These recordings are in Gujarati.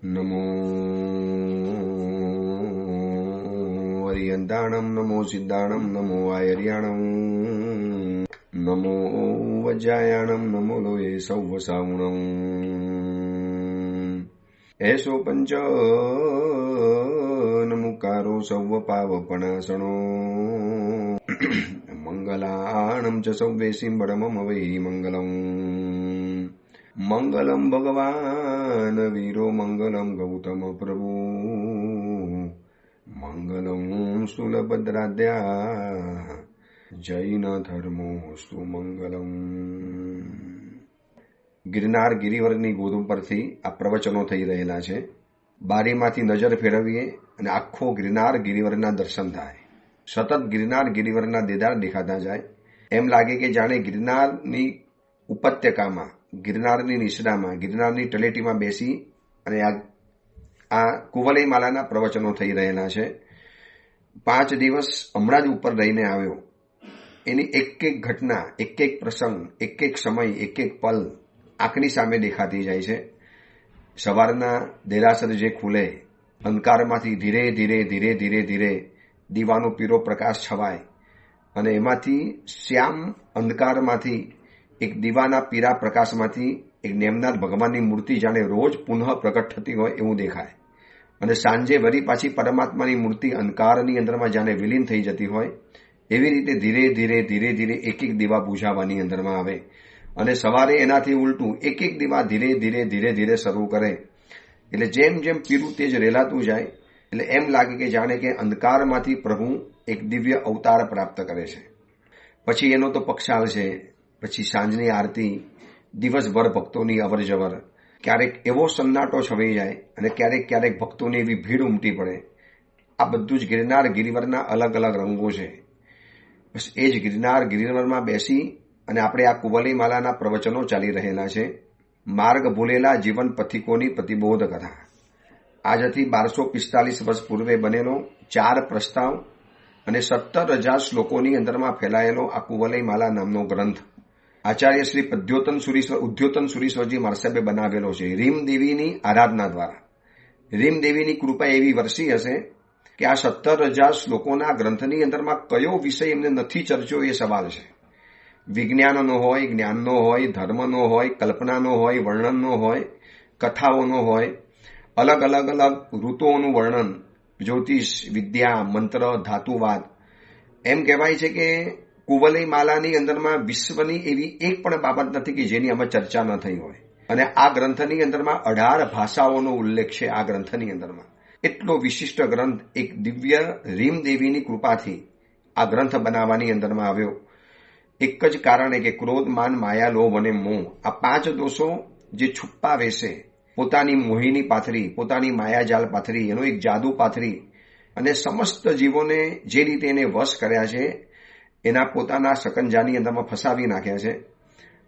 નમો હરિયંતાણમ, નમો સિદ્ધાણમ, નમો આયર્યાણમ, નમો વજ્જાયાણમ, નમો લોહે સૌ સાવણમ. એસો પંચ નમુકારો સૌ પાવપણાસણો મંગલાણમ ચ સૌવે સિંબડમમ વૈ મંગલમ. મંગલમ ભગવાન વીરો, મંગલમ ગૌતમ પ્રભુ, મંગલમ સ્થૂલભદ્રાદ્યા, જૈન ધર્મોસ્તુ મંગલમ. ગિરનાર ગિરિવરની ગોદ પરથી આ પ્રવચનો થઈ રહેલા છે. બારીમાંથી નજર ફેરવીએ અને આખો ગિરનાર ગિરિવરના દર્શન થાય. સતત ગિરનાર ગિરિવરના દેદાર દેખાતા જાય. એમ લાગે કે જાણે ગિરનારની ઉપત્યકામાં, ગિરનારની નિસડામાં, ગિરનારની તળેટીમાં બેસી અને આ કુવલઈ માલાના પ્રવચનો થઈ રહેલા છે. 5 દિવસ હમણાં જ ઉપર રહીને આવ્યો. એની એક એક ઘટના, એક એક પ્રસંગ, એક એક સમય, એક એક પલ આંખની સામે દેખાતી જાય છે. સવારના દેરાસર જે ખુલે, અંધકારમાંથી ધીરે ધીરે ધીરે ધીરે ધીરે દીવાનો પીરો પ્રકાશ છવાય અને એમાંથી શ્યામ અંધકારમાંથી એક દીવાના પીરા પ્રકાશમાંથી એક નેમનાથ ભગવાનની મૂર્તિ જાણે રોજ પુનઃ પ્રગટ થતી હોય એવું દેખાય. અને સાંજે વળી પાછી પરમાત્માની મૂર્તિ અંધકારની અંદરમાં જાણે વિલીન થઈ જતી હોય એવી રીતે ધીરે ધીરે ધીરે ધીરે એક એક દીવા બુઝાવવાની અંદરમાં આવે. અને સવારે એનાથી ઉલટું એક એક દીવા ધીરે ધીરે ધીરે ધીરે શરૂ કરે. એટલે જેમ જેમ પીરું તેજ રેલાતું જાય એટલે એમ લાગે કે જાણે કે અંધકારમાંથી પ્રભુ એક દિવ્ય અવતાર પ્રાપ્ત કરે છે. પછી એનો તો પક્ષાલ છે, પછી સાંજની આરતી, દિવસભર ભક્તોની અવર જવર, ક્યારેક એવો સન્નાટો છવાઈ જાય અને ક્યારેક ક્યારેક ભક્તોની એવી ભીડ ઉમટી પડે. આ બધું જ ગિરનાર ગિરિવરના અલગ અલગ રંગો છે. બસ એ જ ગિરનાર ગિરિવરમાં બેસી અને આપણે આ કુવલઈ માલાના પ્રવચનો ચાલી રહેલા છે. માર્ગ ભૂલેલા જીવન પથિકોની પ્રતિબોધ કથા. આજથી 1245 વર્ષ પૂર્વે બનેલો 4 પ્રસ્તાવ અને 17,000 શ્લોકોની અંદરમાં ફેલાયેલો આ કુવલઈ માલા નામનો ગ્રંથ આચાર્ય શ્રી ઉદ્યોતન સુરીશ્વરજી મહારાજે બનાવેલો છે. રીમ દેવીની આરાધના દ્વારા. રીમ દેવીની કૃપા એવી વરસી હશે કે આ 17,000 શ્લોકોના ગ્રંથની અંદરમાં કયો વિષય એમને નથી ચર્ચ્યો એ સવાલ છે. વિજ્ઞાનનો હોય, જ્ઞાનનો હોય, ધર્મનો હોય, કલ્પનાનો હોય, વર્ણનનો હોય, કથાઓનો હોય, અલગ અલગ અલગ ઋતુઓનું વર્ણન, જ્યોતિષ, વિદ્યા, મંત્ર, ધાતુવાદ. એમ કહેવાય છે કે કુવલઈ માલાની અંદરમાં વિશ્વની એવી એક પણ બાબત નથી કે જેની આમાં ચર્ચા ન થઈ હોય. અને આ ગ્રંથની અંદરમાં 18 ભાષાઓનો ઉલ્લેખ છે. આ ગ્રંથની અંદરમાં એટલો વિશિષ્ટ ગ્રંથ એક દિવ્ય રીમ દેવીની કૃપાથી આ ગ્રંથ બનાવવાની અંદરમાં આવ્યો. એક જ કારણે કે ક્રોધ, માન, માયા, લોભ અને મોહ, આ 5 દોષો જે છુપ્પા વેશે પોતાની મોહિની પાથરી, પોતાની માયાજાલ પાથરી, એનો એક જાદુ પાથરી અને સમસ્ત જીવોને જે રીતે એને વશ કર્યા છે એના પોતાના શકંજાની અંદરમાં ફસાવી નાખ્યા છે.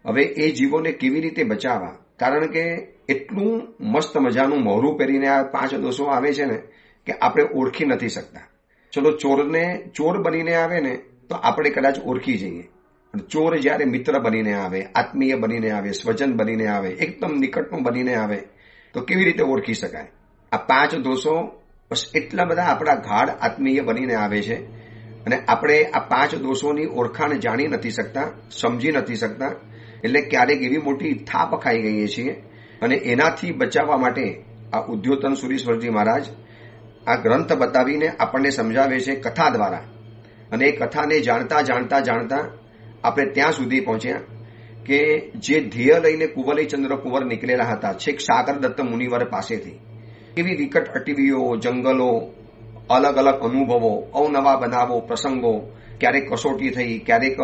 હવે એ જીવોને કેવી રીતે બચાવવા? કારણ કે એટલું મસ્ત મજાનું મોહરું પહેરીને આ 5 દોષો આવે છે ને કે આપણે ઓળખી નથી શકતા. ચલો ચોરને ચોર બનીને આવે ને તો આપણે કદાચ ઓળખી જઈએ. ચોર જ્યારે મિત્ર બનીને આવે, આત્મીય બનીને આવે, સ્વજન બનીને આવે, એકદમ નિકટનું બનીને આવે તો કેવી રીતે ઓળખી શકાય? આ 5 દોષો બસ એટલા બધા આપણા ગાઢ આત્મીય બનીને આવે છે અને આપણે આ 5 દોષોની ઓળખાણ જાણી નથી શકતા, સમજી નથી શકતા. એટલે ક્યારેક એવી મોટી થાપ ખાઈ ગઈએ છીએ. અને એનાથી બચાવવા માટે આ ઉદ્યોતન સુરીશ્વરજી મહારાજ આ ગ્રંથ બતાવીને આપણને સમજાવે છે કથા દ્વારા. અને એ કથાને જાણતા જાણતા જાણતા આપણે ત્યાં સુધી પહોંચ્યા કે જે ધ્યેય લઈને કુવલઈચંદ્ર કુંવર નીકળેલા હતા છેક સાગરદત્ત મુનિવર પાસેથી, એવી વિકટ અટવીઓ, જંગલો, અલગ અલગ અનુભવો, અવનવા બનાવો, પ્રસંગો, ક્યારેક કસોટી થઈ, ક્યારેક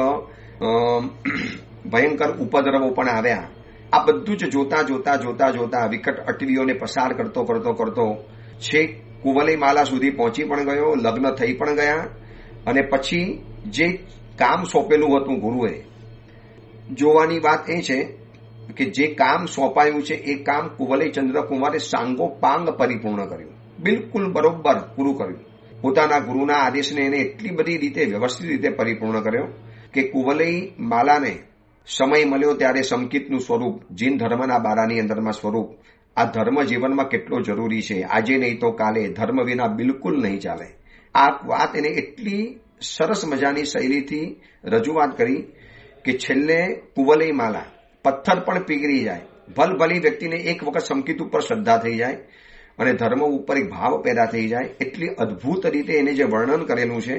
ભયંકર ઉપદ્રવો પણ આવ્યા. આ બધું જ જોતા જોતા જોતા જોતા વિકટ અટવીઓને પસાર કરતો કરતો કરતો છેક કુવલઈ માલા સુધી પહોંચી પણ ગયો, લગ્ન થઈ પણ ગયા. અને પછી જે કામ સોંપેલું હતું ગુરુએ, જોવાની વાત એ છે કે જે કામ સોંપાયું છે એ કામ કુવલઈચંદ્ર કુંવરે સાંગો પાંગ પરિપૂર્ણ કર્યું, બિલકુલ બરોબર પૂરું કર્યું. પોતાના ગુરુના આદેશને એને એટલી બધી રીતે વ્યવસ્થિત રીતે પરિપૂર્ણ કર્યો કે કુવલઈ માલાને સમય મળ્યો ત્યારે સમકિતનું સ્વરૂપ, જીન ધર્મના બારાની અંદરમાં સ્વરૂપ આ ધર્મ જીવનમાં કેટલો જરૂરી છે. આજે નહીં તો કાલે ધર્મ વિના બિલકુલ નહીં ચાલે. આ વાત એને એટલી સરસ મજાની શૈલીથી રજૂઆત કરી કે છેલ્લે કુવલય માલા પથ્થર પણ પીગળી જાય, ભલભલી વ્યક્તિને એક વખત સંકિત ઉપર શ્રદ્ધા થઈ જાય અને ધર્મ ઉપર એક ભાવ પેદા થઈ જાય. એટલી અદ્ભુત રીતે એને જે વર્ણન કરેલું છે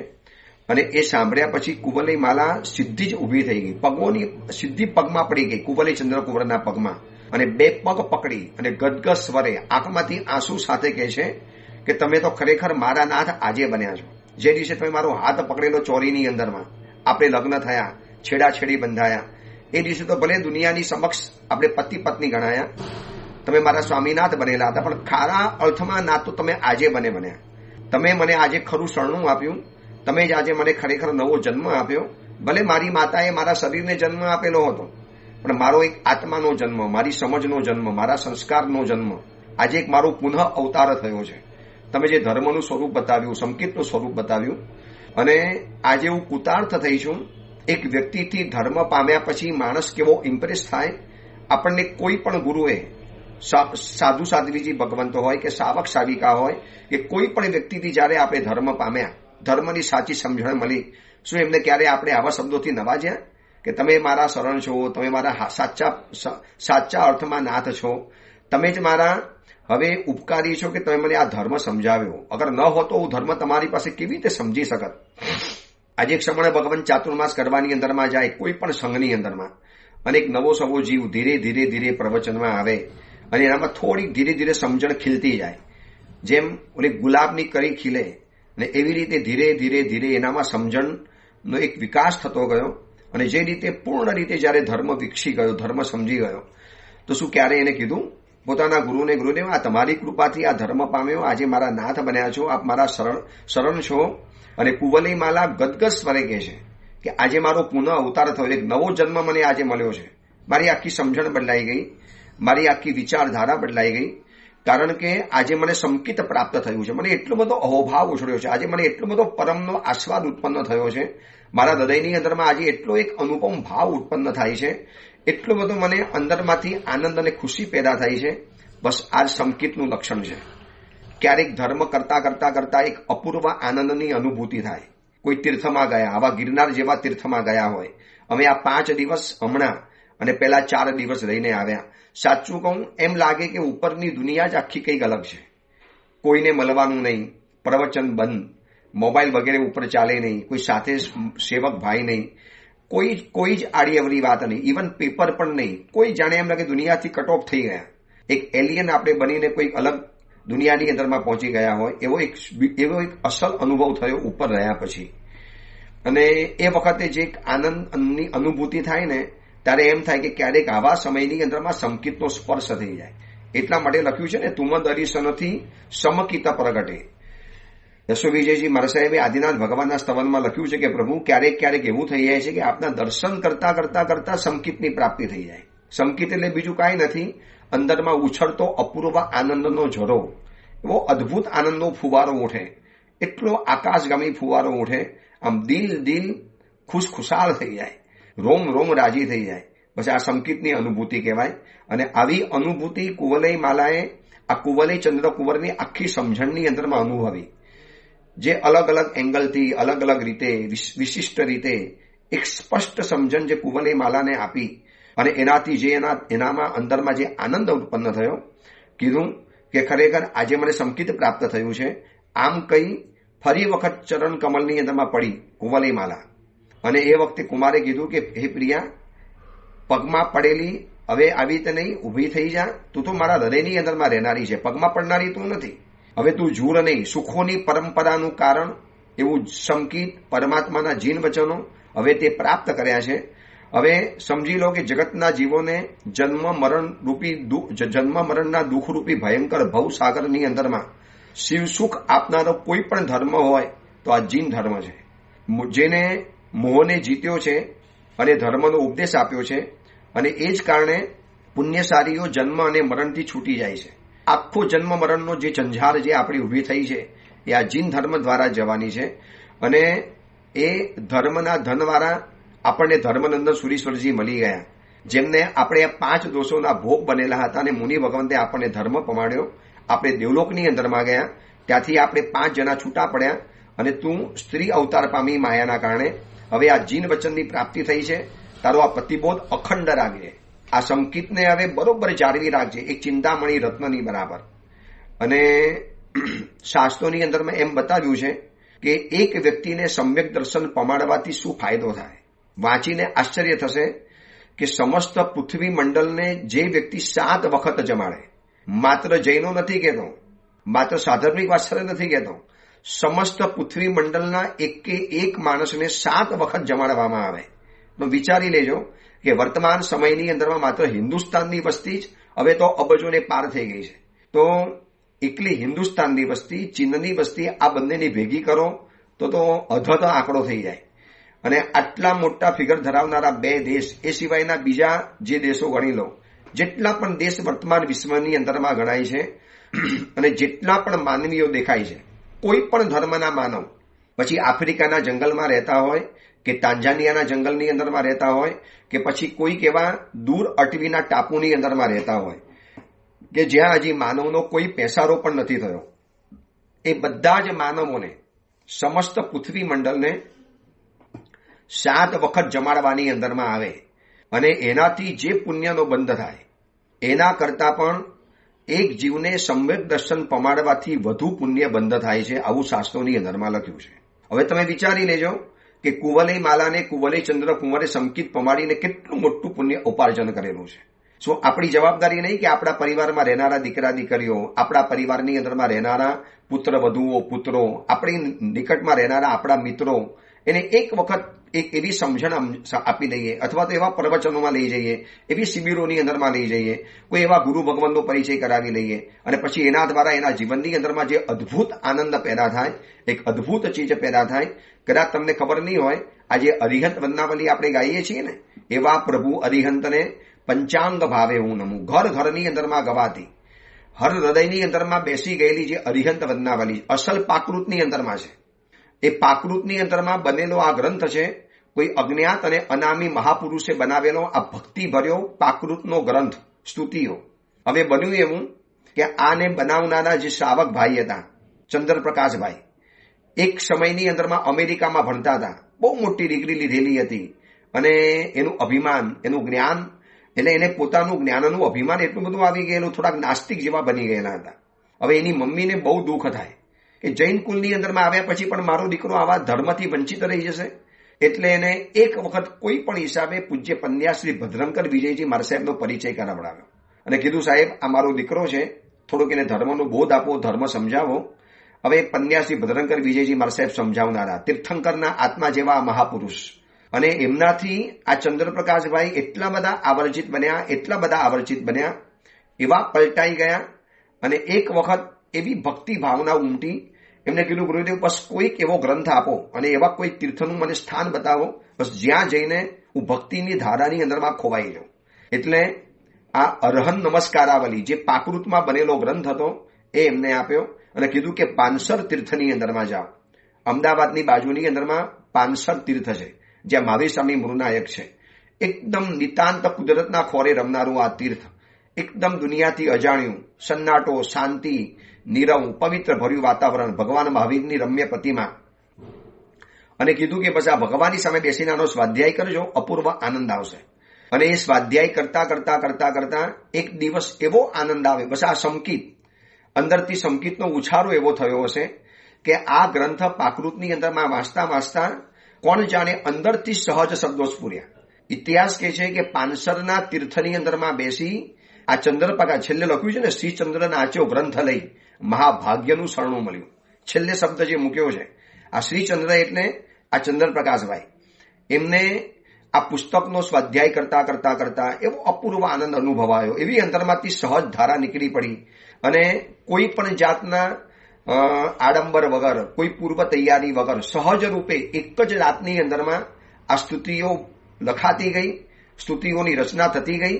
અને એ સાંભળ્યા પછી કુવલય માલા સીધી જ ઊભી થઈ ગઈ, પગોની સીધી પગમાં પડી ગઈ, કુવલય ચંદ્રકુંવરના પગમાં, અને બે પગ પકડી અને ગદગદ સ્વરે આંખમાંથી આંસુ સાથે કહે છે કે તમે તો ખરેખર મારા નાથ આજે બન્યા છો. જે દિવસે તમે મારો હાથ પકડેલો ચોરીની અંદરમાં, આપણે લગ્ન થયા, છેડાછેડી બંધાયા, એ દિવસે તો ભલે દુનિયાની સમક્ષ આપણે પતિ પત્ની ગણાયા, તમે મારા સ્વામીનાથ બનેલા હતા, પણ ખારા અર્થમાં નાથ તો તમે આજે બન્યા. તમે મને આજે ખરું શરણું આપ્યું, તમે જ આજે મને ખરેખર નવો જન્મ આપ્યો. ભલે મારી માતાએ મારા શરીરને જન્મ આપેલો હતો, પણ મારો એક આત્માનો જન્મ, મારી સમજનો જન્મ, મારા સંસ્કારનો જન્મ, આજે એક મારો પુનઃ અવતાર થયો છે. તમે જે ધર્મનું સ્વરૂપ બતાવ્યું, સંકેતનું સ્વરૂપ બતાવ્યું, અને આજે હું કૃતાર્થ થઈ છું. એક વ્યક્તિથી ધર્મ પામ્યા પછી માણસ કેવો ઇમ્પ્રેસ થાય, આપણને કોઈ પણ ગુરુએ, સાધુ સાધ્વીજી ભગવંતો હોય કે સાવક સાવિકા હોય કે કોઈ પણ વ્યક્તિથી જ્યારે આપણે ધર્મ પામ્યા, ધર્મની સાચી સમજણ મળી, શું એમને ક્યારે આપણે આવા શબ્દોથી નવાજ્યા કે તમે મારા શરણ છો, તમે મારા સાચા અર્થમાં નાથ છો, તમે જ મારા હવે ઉપકારી છો કે તમે મને આ ધર્મ સમજાવ્યો. અગર ન હોતો હું ધર્મ તમારી પાસે કેવી રીતે સમજી શકત. આજે એક સમય ભગવાન ચાતુર્માસ કરવાની અંદરમાં જાય, કોઈ પણ સંઘની અંદરમાં, અને એક નવો સવો જીવ ધીરે ધીરે ધીરે પ્રવચનમાં આવે અને એનામાં થોડીક ધીરે ધીરે સમજણ ખીલતી જાય, જેમ ઓલી ગુલાબની કળી ખીલે, અને એવી રીતે ધીરે ધીરે ધીરે એનામાં સમજણનો એક વિકાસ થતો ગયો. અને જે રીતે પૂર્ણ રીતે જ્યારે ધર્મ વિકસી ગયો, ધર્મ સમજી ગયો, તો શું ક્યારે એને કીધું પોતાના ગુરુને, ગુરુદેવ આ તમારી કૃપાથી આ ધર્મ પામ્યો, આજે મારા નાથ બન્યા છો, આપ મારા શરણ છો. અને કુવલય માલા ગદગદ સ્વરે કહે છે કે આજે મારો પુનઃ અવતાર થયો, એક નવો જન્મ મને આજે મળ્યો છે. મારી આખી સમજણ બદલાઈ ગઈ, મારી આખી વિચારધારા બદલાઈ ગઈ, કારણ કે આજે મને સંકિત પ્રાપ્ત થયું છે, મને એટલો બધો અહોભાવ ઉછળ્યો છે, આજે મને એટલો બધો પરમનો આસ્વાદ ઉત્પન્ન થયો છે, મારા હૃદયની અંદરમાં આજે એટલો એક અનુપમ ભાવ ઉત્પન્ન થાય છે, એટલો બધો મને અંદરમાંથી આનંદ અને ખુશી પેદા થાય છે. બસ આ જ સંકિતનું લક્ષણ છે. ક્યારેક ધર્મ કરતા કરતા કરતા એક અપૂર્વ આનંદની અનુભૂતિ થાય. કોઈ તીર્થમાં ગયા, આવા ગિરનાર જેવા તીર્થમાં ગયા હોય, અમે આ 5 દિવસ હમણાં અને પેલા 4 દિવસ રહીને આવ્યા, સાચું કહું એમ લાગે કે ઉપરની દુનિયા જ આખી કંઈક અલગ છે. કોઈને મળવાનું નહીં, પ્રવચન બંધ, મોબાઈલ વગેરે ઉપર ચાલે નહીં, કોઈ સાથે સેવક ભાઈ નહીં, કોઈ જ આડી અવળી વાત નહીં, ઇવન પેપર પણ નહીં, કોઈ જાણે એમ લાગે દુનિયાથી કટ ઓફ થઈ ગયા. એક એલિયન આપણે બનીને કોઈ અલગ દુનિયાની અંદરમાં પહોંચી ગયા હોય એવો એક અસલ અનુભવ થયો ઉપર રહ્યા પછી. અને એ વખતે જે આનંદની અનુભૂતિ થાય ને, ત્યારે એમ થાય કે ક્યારેક આવા સમયની અંદરમાં સંકિતનો સ્પર્શ થઈ જાય. એટલા માટે લખ્યું છે ને, તુમ દર્શનથી સમકિત પ્રગટે. યશો વિજયજી મારા સાહેબે આદિનાથ ભગવાનના સ્તવનમાં લખ્યું છે કે પ્રભુ ક્યારેક ક્યારેક એવું થઈ જાય છે કે આપના દર્શન કરતા કરતા કરતા સંકિતની પ્રાપ્તિ થઈ જાય. સંકિત એટલે બીજું કાંઈ નથી, અંદરમાં ઉછળતો અપૂર્વ આનંદનો ઝરો, એવો અદ્ભુત આનંદનો ફુવારો ઉઠે, એટલો આકાશગામી ફુવારો ઉઠે, આમ દિલ ખુશખુશાલ થઈ જાય, રોમ રોમ રાજી થઈ જાય. પછી આ સંકિતની અનુભૂતિ કહેવાય. અને આવી અનુભૂતિ કુવલય માલાએ આ કુવલય ચંદ્રકુંવરની આખી સમજણની અંદરમાં અનુભવી, જે અલગ અલગ એંગલથી, અલગ અલગ રીતે, વિશિષ્ટ રીતે એક સ્પષ્ટ સમજણ જે કુવલય માલાને આપી, અને એનાથી જે એનામાં અંદરમાં જે આનંદ ઉત્પન્ન થયો, કીધું કે ખરેખર આજે મને સંકિત પ્રાપ્ત થયું છે. આમ કહી ફરી વખત ચરણ કમલની અંદરમાં પડી કુવલય માલા. અને એ વખતે કુમારે કીધું કે હે પ્રિયા, પગમાં પડેલી હવે આવી રીતે નહીં, ઊભી થઈ જા, તું તો મારા હૃદયની અંદરમાં રહેનારી છે, પગમાં પડનારી તું નથી. હવે તું જૂર નહીં, સુખોની પરંપરાનું કારણ એવું સંકિત પરમાત્માના જીન વચનો હવે તે પ્રાપ્ત કર્યા છે. હવે સમજી લો કે જગતના જીવોને જન્મ મરણના દુઃખરૂપી ભયંકર ભવસાગરની અંદરમાં શિવસુખ આપનારો કોઈ પણ ધર્મ હોય તો આ જીન ધર્મ છે, જેને મોહને જીત્યો છે અને ધર્મનો ઉપદેશ આપ્યો છે. અને એ જ કારણે પુણ્યશાળીઓ જન્મ અને મરણથી છૂટી જાય છે. આખો જન્મ મરણનો જે ઝંઝાર જે આપણી ઊભી થઈ છે એ આ જીન ધર્મ દ્વારા જવાની છે. અને એ ધર્મના ધનવાળા આપણને ધર્મનંદન સુરીશ્વરજી મળી ગયા. જેમને આપણે 5 દોષોના ભોગ બનેલા હતા અને મુનિ ભગવંતે આપણને ધર્મ પમાડ્યો, આપણે દેવલોકની અંદરમાં ગયા, ત્યાંથી આપણે 5 જણા છૂટા પડ્યા અને તું સ્ત્રી અવતાર પામી માયાના કારણે. હવે આ જીન વચનની પ્રાપ્તિ થઈ છે, તારો આ પ્રતિબોધ અખંડ રાખજે, આ સંકિતને હવે બરોબર જાળવી રાખજે, એક ચિંતામણી રત્નની બરાબર. અને શાસ્ત્રોની અંદરમાં એમ બતાવ્યું છે કે એક વ્યક્તિને સમ્યક દર્શન પમાડવાથી શું ફાયદો થાય. વાંચીને આશ્ચર્ય થશે કે સમસ્ત પૃથ્વી મંડળને જે વ્યક્તિ 7 વખત જમાડે, માત્ર જૈનો નથી કહેતો, માત્ર સાધર્મિક વાત્સલ્ય નથી કહેતો, સમસ્ત પૃથ્વી મંડળના એક માણસને 7 વખત જમાડવામાં આવે. તો વિચારી લેજો કે વર્તમાન સમયની અંદરમાં માત્ર હિન્દુસ્તાનની વસ્તી જ હવે તો અબજોને પાર થઈ ગઈ છે. તો એકલી હિન્દુસ્તાનની વસ્તી, ચીનની વસ્તી, આ બંનેની ભેગી કરો તો અધધ આંકડો થઈ જાય. અને આટલા મોટા ફિગર ધરાવનારા 2 દેશ, એ સિવાયના બીજા જે દેશો ગણી લો, જેટલા પણ દેશ વર્તમાન વિશ્વની અંદરમાં ગણાય છે અને જેટલા પણ માનવીઓ દેખાય છે, કોઈ પણ ધર્મના માનવ, પછી આફ્રિકાના જંગલમાં રહેતા હોય કે તાંજાનિયાના જંગલની અંદરમાં રહેતા હોય કે પછી કોઈક એવા દૂર અટવીના ટાપુની અંદરમાં રહેતા હોય કે જ્યાં હજી માનવનો કોઈ પેસારો પણ નથી થયો, એ બધા જ માનવોને, સમસ્ત પૃથ્વી મંડળને 7 વખત જમાડવાની અંદરમાં આવે અને એનાથી જે પુણ્યનો બંધ થાય એના કરતા પણ એક જીવને સમ્યક દર્શન પમાડવાથી વધુ પુણ્ય બંધ થાય છે, આવું શાસ્ત્રોની અંદરમાં લખ્યું છે. હવે તમે વિચારી લેજો કે કુંવલે માલાને, કુંવલે ચંદ્ર, કુંવરે સંકિત પમાડીને કેટલું મોટું પુણ્ય ઉપાર્જન કરેલું છે. શું આપણી જવાબદારી નહીં કે આપણા પરિવારમાં રહેનારા દીકરા દીકરીઓ, આપણા પરિવારની અંદરમાં રહેનારા પુત્ર વધુઓ, પુત્રો, આપણી નિકટમાં રહેનારા આપણા મિત્રો, એને એક વખત એક એવી સમજણ આપી દઈએ, અથવા તો એવા પ્રવચનોમાં લઈ જઈએ, એવી શિબિરોની અંદરમાં લઈ જઈએ, કોઈ એવા ગુરુ ભગવાનનો પરિચય કરાવી લઈએ અને પછી એના દ્વારા એના જીવનની અંદરમાં જે અદ્ભુત આનંદ પેદા થાય, એક અદ્ભુત ચીજ પેદા થાય. કદાચ તમને ખબર નહીં હોય, આજે અરિહંત વંદનાવલી આપણે ગાઈએ છીએ ને, એવા પ્રભુ અરિહંતને પંચાંગ ભાવે હું નમું, ઘર ઘરની અંદરમાં ગવાતી, હર હૃદયની અંદરમાં બેસી ગયેલી જે અરિહંત વંદનાવલી અસલ પાકૃતની અંદરમાં છે. એ પાકૃતની અંદરમાં બનેલો આ ગ્રંથ છે, કોઈ અજ્ઞાત અને અનામી મહાપુરુષે બનાવેલો આ ભક્તિ ભર્યો પાકૃતનો ગ્રંથ, સ્તુતિઓ. હવે બન્યું એવું કે આને બનાવનારા જે શ્રાવક ભાઈ હતા, ચંદ્રપ્રકાશભાઈ, એક સમયની અંદરમાં અમેરિકામાં ભણતા હતા, બહુ મોટી ડિગ્રી લીધેલી હતી અને એનું અભિમાન, એનું જ્ઞાન, એટલે એને પોતાનું જ્ઞાનનું અભિમાન એટલું બધું આવી ગયેલું, થોડાક નાસ્તિક જેવા બની ગયેલા હતા. હવે એની મમ્મીને બહુ દુઃખ થાય કે જૈન કુલની અંદરમાં આવ્યા પછી પણ મારો દીકરો આવા ધર્મથી વંચિત રહી જશે. એટલે એને એક વખત કોઈ પણ હિસાબે પૂજ્ય પંડ્યા શ્રી ભદ્રંકર વિજયજી મારા સાહેબનો પરિચય કરાવડાવ્યો અને કીધું, સાહેબ આ મારો દીકરો છે, થોડુંક એને ધર્મનો બોધ આપો, ધર્મ સમજાવો. હવે પંડ્યા શ્રી ભદ્રંકર વિજયજી મારા સાહેબ સમજાવનારા, તીર્થંકરના આત્મા જેવા મહાપુરુષ, અને એમનાથી આ ચંદ્રપ્રકાશભાઈ એટલા બધા આવર્જિત બન્યા, એટલા બધા આવર્જિત બન્યા, એવા પલટાઈ ગયા. અને એક વખત એવી ભક્તિ ભાવના ઉમટી, એમને કીધું, ગુરુદેવ બસ કોઈક એવો ગ્રંથ આપો અને એવા કોઈ તીર્થનું મને સ્થાન બતાવો, બસ જ્યાં જઈને હું ભક્તિની ધારાની અંદરમાં ખોવાઈ જાઉં. એટલે આ અરહન નમસ્કારાવલી જે પાકૃતમાં બનેલો ગ્રંથ હતો એ એમને આપ્યો અને કીધું કે પાનસર તીર્થની અંદરમાં જાઓ. અમદાવાદની બાજુની અંદરમાં પાનસર તીર્થ છે, જ્યાં મહાવીર સ્વામી મૃનાયક છે. એકદમ નિતાંત કુદરતના ખોરે રમનારું આ તીર્થ, એકદમ દુનિયાથી અજાણ્યું, સન્નાટો, શાંતિ, નીરવ, પવિત્ર ભર્યું વાતાવરણ, ભગવાન મહાવીરની રમ્ય પ્રતિમા. અને કીધું કે બસ આ ભગવાનની સામે બેસીને આનો સ્વાધ્યાય કરજો, અપૂર્વ આનંદ આવશે. અને એ સ્વાધ્યાય કરતા કરતા કરતા કરતા એક દિવસ એવો આનંદ આવે, બસ આ સંકિત, અંદરથી સંકિતનો ઉછારો એવો થયો હશે કે આ ગ્રંથ પાકૃતની અંદરમાં વાંચતા વાંચતા કોણ જાણે અંદરથી સહજ શબ્દો સ્ફુર્યા. ઇતિહાસ કહે છે કે પાનસરના તીર્થની અંદરમાં બેસી આ ચંદ્રપ્રકાશ, છેલ્લે લખ્યું છે ને, શ્રી ચંદ્ર નાચ્યો ગ્રંથ લઈ મહાભાગ્યનું શરણું મળ્યું, છેલ્લે શબ્દ જે મૂક્યો છે. આ શ્રીચંદ્ર એટલે આ ચંદ્રપ્રકાશભાઈ, એમને આ પુસ્તકનો સ્વાધ્યાય કરતા કરતા કરતા એવો અપૂર્વ આનંદ અનુભવાયો, એવી અંતરમાંથી સહજ ધારા નીકળી પડી અને કોઈ પણ જાતના આડંબર વગર, કોઈ પૂર્વ તૈયારી વગર સહજ રૂપે એક જ રાતની અંદરમાં આ સ્તુતિઓ લખાતી ગઈ, સ્તુતિઓની રચના થતી ગઈ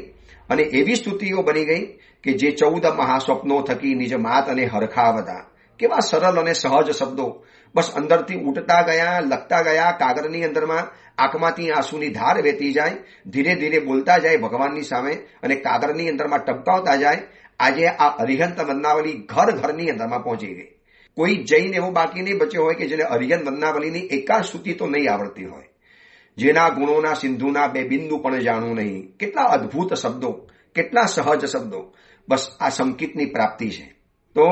અને એવી સ્તુતિઓ બની ગઈ કે જે 14 મહાસ્વપ્નો થકી નિજ માત અને હરખાવતા, કેવા સરળ અને સહજ શબ્દો, બસ અંદરથી ઉઠતા ગયા, લખતા ગયા, કાગળની અંદરમાં આંખમાંથી આંસુની ધાર વહેતી જાય, ધીરે ધીરે બોલતા જાય ભગવાનની સામે અને કાગળની અંદરમાં ટપકાવતા જાય. આજે આ અરિહંત વંદનાવલી ઘર ઘરની અંદરમાં પહોંચી ગઈ. કોઈ જૈન એવો બાકી નહીં બચ્યો હોય કે જેને અરિહંત વંદનાવલીની એકાદ સ્તુતિ તો નહીં આવડતી હોય. જેના ગુણોના સિંધુના બે બિંદુ પણ જાણવું નહીં. કેટલા અદ્ભુત શબ્દો, કેટલા સહજ શબ્દો. બસ આ સંકિતની પ્રાપ્તિ છે. તો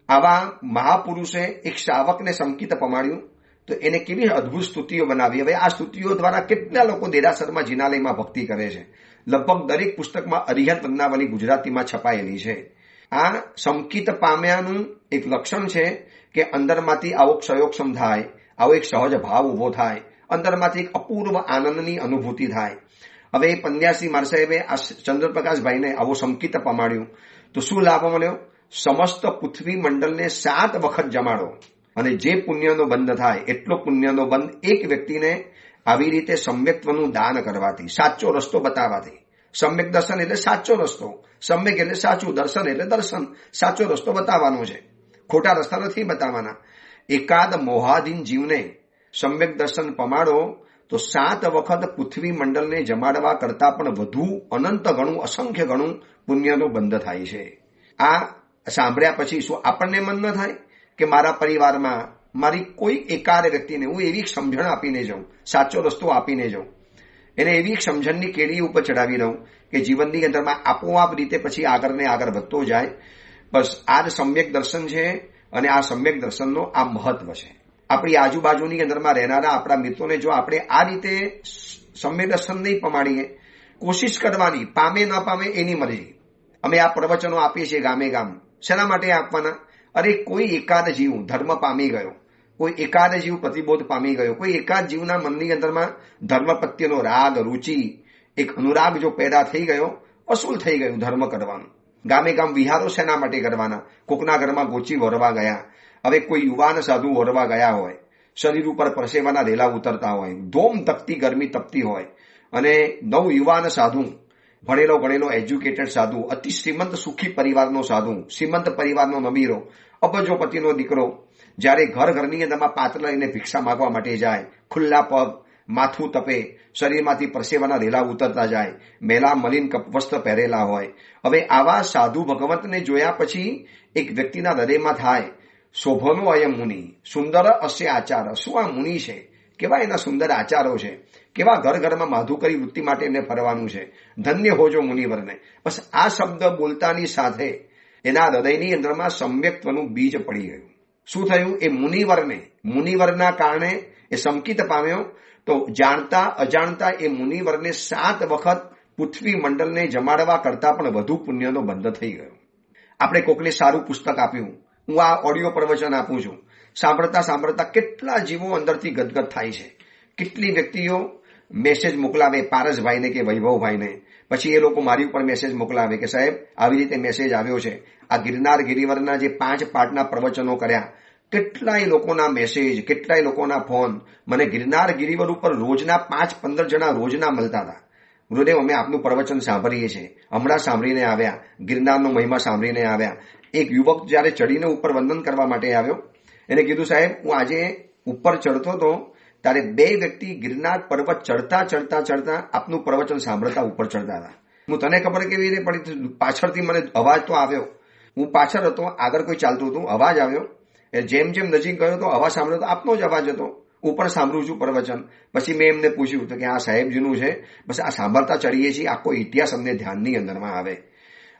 આવા મહાપુરુષે એક શ્રાવકને સંકિત પમાડ્યું તો એને કેવી અદ્ભુત સ્તુતિઓ બનાવી. હવે આ સ્તુતિઓ દ્વારા કેટલા લોકો દેરાસરમાં જિનાલયમાં ભક્તિ કરે છે. લગભગ દરેક પુસ્તકમાં અરિહંત વંદનાવલી ગુજરાતીમાં છપાયેલી છે. આ સંકિત પામ્યાનું એક લક્ષણ છે કે અંદરમાંથી આવો ક્ષયોક્ષમ થાય, આવો એક સહજ ભાવ ઉભો થાય, અંદરમાંથી એક અપૂર્વ આનંદની અનુભૂતિ થાય. હવે પંડ્યાશ્રી માર સાહેબે આ ચંદ્રપ્રકાશભાઈને આવો સંકિત પમાડ્યું તો શું લાભ મળ્યો? સમસ્ત પૃથ્વી મંડળને 7 વખત જમાડો અને જે પુણ્યનો બંધ થાય એટલો પુણ્યનો બંધ એક વ્યક્તિને આવી રીતે સમ્યક્ત્વનું દાન કરવાથી, સાચો રસ્તો બતાવવાથી. સમ્યક દર્શન એટલે સાચો રસ્તો, સમ્યક એટલે સાચું, દર્શન એટલે દર્શન, સાચો રસ્તો બતાવવાનો છે, ખોટા રસ્તા નથી બતાવવાના. એકાદ મોહાધીન જીવને સમ્યક દર્શન પમાડો તો 7 વખત પૃથ્વી મંડળને જમાડવા કરતા પણ વધુ અનંત ગણું, અસંખ્ય ગણું પુણ્યનો બંધ થાય છે. આ સાંભળ્યા પછી શું આપણને મન ન થાય કે મારા પરિવારમાં મારી કોઈ એકાદ વ્યક્તિને હું એવી સમજણ આપીને જાઉં, સાચો રસ્તો આપીને જાઉં, એને એવી સમજણની કેડી ઉપર ચડાવી દઉં કે જીવનની અંદરમાં આપોઆપ રીતે પછી આગળ ને આગળ વધતો જાય. બસ આ જ સમ્યક દર્શન છે અને આ સમ્યક દર્શનનો આ મહત્વ છે. આપણી આજુબાજુની અંદરમાં રહેનારા આપણા મિત્રોને જો આપણે આ રીતે સમ્યક દર્શન નહીં પમાડીએ, કોશિશ કરવાની, પામે ન પામે એની મરજી. અમે આ પ્રવચનો આપીએ છીએ ગામે ગામ, શેના માટે આપવાના? અરે કોઈ એકાદ જીવ ધર્મ પામી ગયો, કોઈ એકાદ જીવ પ્રતિબોધ પામી ગયો, કોઈ એકાદ જીવના મનની અંદરમાં ધર્મ પ્રત્યેનો રાગ, રુચિ, એક અનુરાગ જો પેદા થઈ ગયો, અસૂલ થઈ ગયું ધર્મ કરવાનું. ગામે ગામ વિહારો શેના માટે કરવાના? કોકના ઘરમાં ગોચી વરવા ગયા. હવે કોઈ યુવાન સાધુ વરવા ગયા હોય, શરીર ઉપર પરસેવાના રેલા ઉતરતા હોય, ધોમ તપતી ગરમી તપતી હોય અને નવ યુવાન સાધુ, ભણેલો ગણેલો એજ્યુકેટેડ સાધુ, અતિ શ્રીમંત સુખી પરિવારનો સાધુ, શ્રીમંત પરિવારનો નબીરો, અબજોપતિનો દીકરો જ્યારે ઘર ઘરની અંદરમાં પાત્ર લઈને ભિક્ષા માંગવા માટે જાય, ખુલ્લા પગ, માથું તપે, શરીરમાંથી પરસેવાના રેલા ઉતરતા જાય, મેલા મલિન વસ્ત્ર પહેરેલા હોય. હવે આવા સાધુ ભગવંતને જોયા પછી એક વ્યક્તિના હૃદયમાં થાય, શોભનો અયમ મુનિ, સુંદર અસ્ય આચાર. શું આ મુનિ છે? કેવા એના સુંદર આચારો છે, કેવા ઘર ઘરમાં માધુકરી વૃત્તિ માટે એમને ફરવાનું છે. ધન્ય હોજો મુનિવરને. બસ આ શબ્દ બોલતાની સાથે એના હૃદયની અંદરમાં સમ્યક્ત્વનું બીજ પડી ગયું. શું થયું? એ મુનિવરના કારણે એ સંકિત પામ્યો તો જાણતા અજાણતા એ મુનિવરને 7 વખત પૃથ્વી મંડળને જમાડવા કરતા પણ વધુ પુણ્યનો બંધ થઈ ગયો. આપણે કોકને સારું પુસ્તક આપ્યું, હું આ ઓડિયો પ્રવચન આપું છું, સાંભળતા સાંભળતા કેટલા જીવો અંદરથી ગદગદ થાય છે. કેટલી વ્યક્તિઓ મેસેજ મોકલાવે પારસભાઈને કે વૈભવભાઈને, પછી એ લોકો મારી ઉપર મેસેજ મોકલાવે કે સાહેબ આવી રીતે મેસેજ આવ્યો છે, આ ગિરનાર ગિરિવરના જે 5 પાઠના પ્રવચનો કર્યા, કેટલાય લોકોના મેસેજ, કેટલાય લોકોના ફોન. મને ગિરનાર ગિરિવર ઉપર રોજના 5-15 જણા રોજના મળતા હતા. ગુરુદેવ અમે આપનું પ્રવચન સાંભળીએ છીએ, હમણાં સાંભળીને આવ્યા, ગિરનારનો મહિમા સાંભળીને આવ્યા. એક યુવક જ્યારે ચડીને ઉપર વંદન કરવા માટે આવ્યો, એને કીધું સાહેબ હું આજે ઉપર ચડતો હતો ત્યારે 2 વ્યક્તિ ગિરનાર પર્વત ચડતા ચડતા ચડતા આપનું પ્રવચન સાંભળતા ઉપર ચડતા હતા. હું તને ખબર કેવી રીતે પડી? પાછળથી મને અવાજ તો આવ્યો, હું પાછળ હતો, આગળ કોઈ ચાલતું હતું, અવાજ આવ્યો, જેમ જેમ નજીક ગયો તો અવાજ સાંભળ્યો તો આપનો જ અવાજ હતો. ઉપર સાંભળું છું પ્રવચન. પછી મેં એમને પૂછ્યું તો કે આ સાહેબજીનું છે, બસ આ સાંભળતા ચડીએ છીએ, આખો ઇતિહાસ અમને ધ્યાનની અંદરમાં આવે.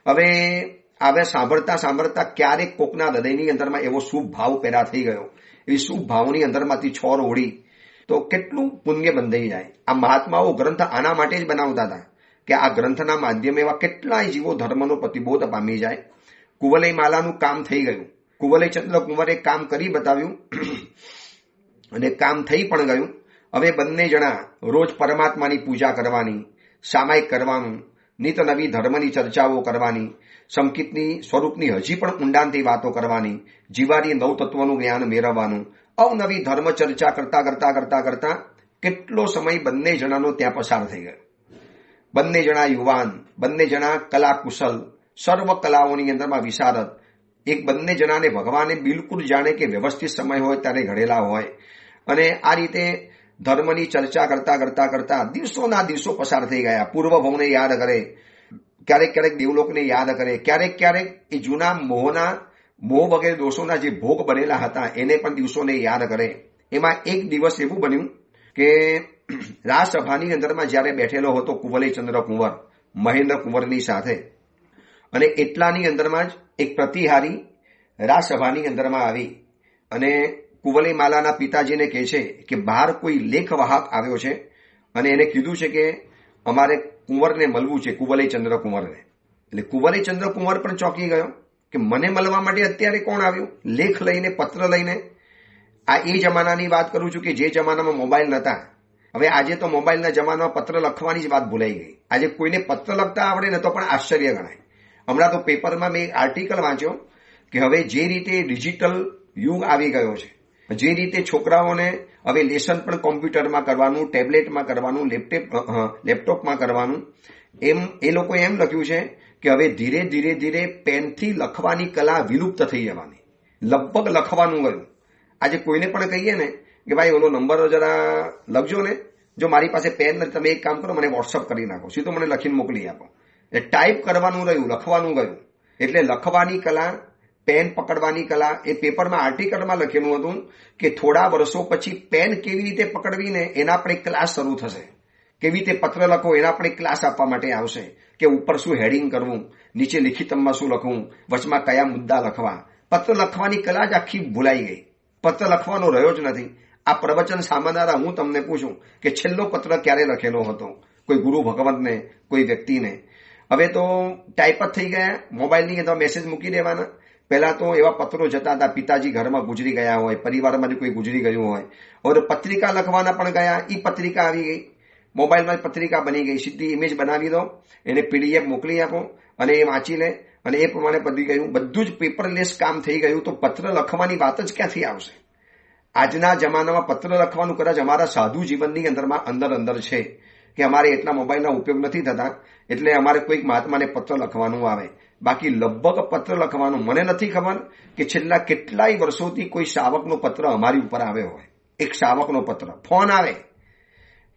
હવે સાંભળતા સાંભળતા ક્યારેક કોકના હૃદયની અંદરમાં એવો શુભ ભાવ પેદા થઈ ગયો, એવી શુભ ભાવની અંદરમાંથી છોર ઓળી તો કેટલું પુણ્ય બંધાઈ જાય. આ મહાત્માઓ ગ્રંથ આના માટે જ બનાવતા હતા કે આ ગ્રંથના માધ્યમે એવા કેટલાય જીવો ધર્મનો પ્રતિબોધ પામી જાય. કુવલય માલાનું કામ થઈ ગયું, કુવલય ચંદ્ર કુંવરે કામ કરી બતાવ્યું અને કામ થઈ પણ ગયું. હવે બંને જણા રોજ પરમાત્માની પૂજા કરવાની, સામાયિક કરવાનું, નિત નવી ધર્મની ચર્ચાઓ કરવાની, સંકિતની સ્વરૂપની હજી પણ ઊંડાણથી વાતો કરવાની, જીવારી 9 તત્વોનું જ્ઞાન મેળવવાનું, અવનવી ધર્મ ચર્ચા કરતા કરતા કરતા કરતા કેટલો સમય બંને જણાનો ત્યાં પસાર થઈ ગયો. બંને જણા યુવાન, બંને જણા કલા કુશલ, સર્વ કલાઓની અંદરમાં વિશારદ, એક બંને જણાને ભગવાને બિલકુલ જાણે કે વ્યવસ્થિત સમય હોય ત્યારે ઘડેલા હોય અને આ રીતે ધર્મની ચર્ચા કરતા કરતા કરતા દિવસોના દિવસો પસાર થઈ ગયા. પૂર્વ ભવને યાદ કરે, ક્યારેક ક્યારેક દેવલોકને યાદ કરે, ક્યારેક ક્યારેક એ જૂના મોહ વગેરે દોષોના જે ભોગ બનેલા હતા એને પણ દિવસોને યાદ કરે. એમાં એક દિવસ એવું બન્યું કે રાજસભાની અંદરમાં જ્યારે બેઠેલો હતો કુવલયચંદ્ર કુંવર મહેન્દ્ર કુંવરની સાથે, અને એટલાની અંદરમાં જ એક પ્રતિહારી રાજસભાની અંદરમાં આવી અને કુવલયમાલાના પિતાજીને કહે છે કે બહાર કોઈ લેખવાહક આવ્યો છે અને એને કીધું છે કે અમારે કુંવરને મળવું છે, કુવલયચંદ્ર કુંવરને. એટલે કુવલયચંદ્ર કુંવર પણ ચોંકી ગયો કે મને મળવા માટે અત્યારે કોણ આવ્યું, લેખ લઈને, પત્ર લઈને. આ એ જમાનાની વાત કરું છું કે જે જમાનામાં મોબાઈલ નહોતા. હવે આજે તો મોબાઈલના જમાનામાં પત્ર લખવાની જ વાત ભૂલાઈ ગઈ. આજે કોઈને પત્ર લખતા આવડે ને તો પણ આશ્ચર્ય ગણાય. હમણાં તો પેપરમાં મેં એક આર્ટિકલ વાંચ્યો કે હવે જે રીતે ડિજિટલ યુગ આવી ગયો છે, જે રીતે છોકરાઓને હવે લેસન પણ કોમ્પ્યુટરમાં કરવાનું, ટેબ્લેટમાં કરવાનું, લેપટોપમાં કરવાનું, એમ એ લોકોએ એમ લખ્યું છે કે હવે ધીરે ધીરે ધીરે પેનથી લખવાની કલા વિલુપ્ત થઈ જવાની. લગભગ લખવાનું ગયું. આજે કોઈને પણ કહીએ ને કે ભાઈ ઓલો નંબર જરા લખજો ને, જો મારી પાસે પેન નથી, તમે એક કામ કરો, મને વોટ્સઅપ કરી નાખો, સીધું મને લખીને મોકલી આપો. એ ટાઈપ કરવાનું રહ્યું, લખવાનું ગયું. એટલે લખવાની કલા, પેન પકડવાની કલા, એ પેપરમાં આર્ટિકલમાં લખેલું હતું કે થોડા વર્ષો પછી પેન કેવી રીતે પકડવીને એના પણ એક ક્લાસ શરૂ થશે. કેવી રીતે પત્ર લખો એના પણ એક ક્લાસ આપવા માટે આવશે કે ઉપર શું હેડિંગ કરવું, નીચે લિખિતમાં શું લખવું, વચમાં કયા મુદ્દા લખવા. પત્ર લખવાની કલા જ આખી ભૂલાઈ ગઈ. પત્ર લખવાનો રહ્યો જ નથી. આ પ્રવચન સાંભળનારા હું તમને પૂછું કે છેલ્લો પત્ર ક્યારે લખેલો હતો, કોઈ ગુરુ ભગવંતને, કોઈ વ્યક્તિને? હવે તો ટાઈપ જ થઈ ગયા. મોબાઈલની અંદર મેસેજ મૂકી દેવાના. પહેલા તો એવા પત્રો જતા હતા, પિતાજી ઘરમાં ગુજરી ગયા હોય, પરિવારમાંથી કોઈ ગુજરી ગયું હોય. હવે પત્રિકા લખવાના પણ ગયા, ઈ પત્રિકા આવી ગઈ. મોબાઈલમાં પત્રિકા બની ગઈ. સીધી ઇમેજ બનાવી દો, એને પીડીએફ મોકલી આપો અને એ વાંચી લે અને એ પ્રમાણે પતી ગયું. બધું જ પેપરલેસ કામ થઈ ગયું. તો પત્ર લખવાની વાત જ ક્યાંથી આવશે? આજના જમાનામાં પત્ર લખવાનું કદાચ અમારા સાધુ જીવનની અંદર છે કે અમારે એટલા મોબાઈલના ઉપયોગ નથી થતા, એટલે અમારે કોઈક મહાત્માને પત્ર લખવાનું આવે. બાકી લગભગ પત્ર લખવાનું મને નથી ખબર કે છેલ્લા કેટલાય વર્ષોથી કોઈ શાવકનો પત્ર અમારી ઉપર આવ્યો હોય. એક શાવકનો પત્ર, ફોન આવે,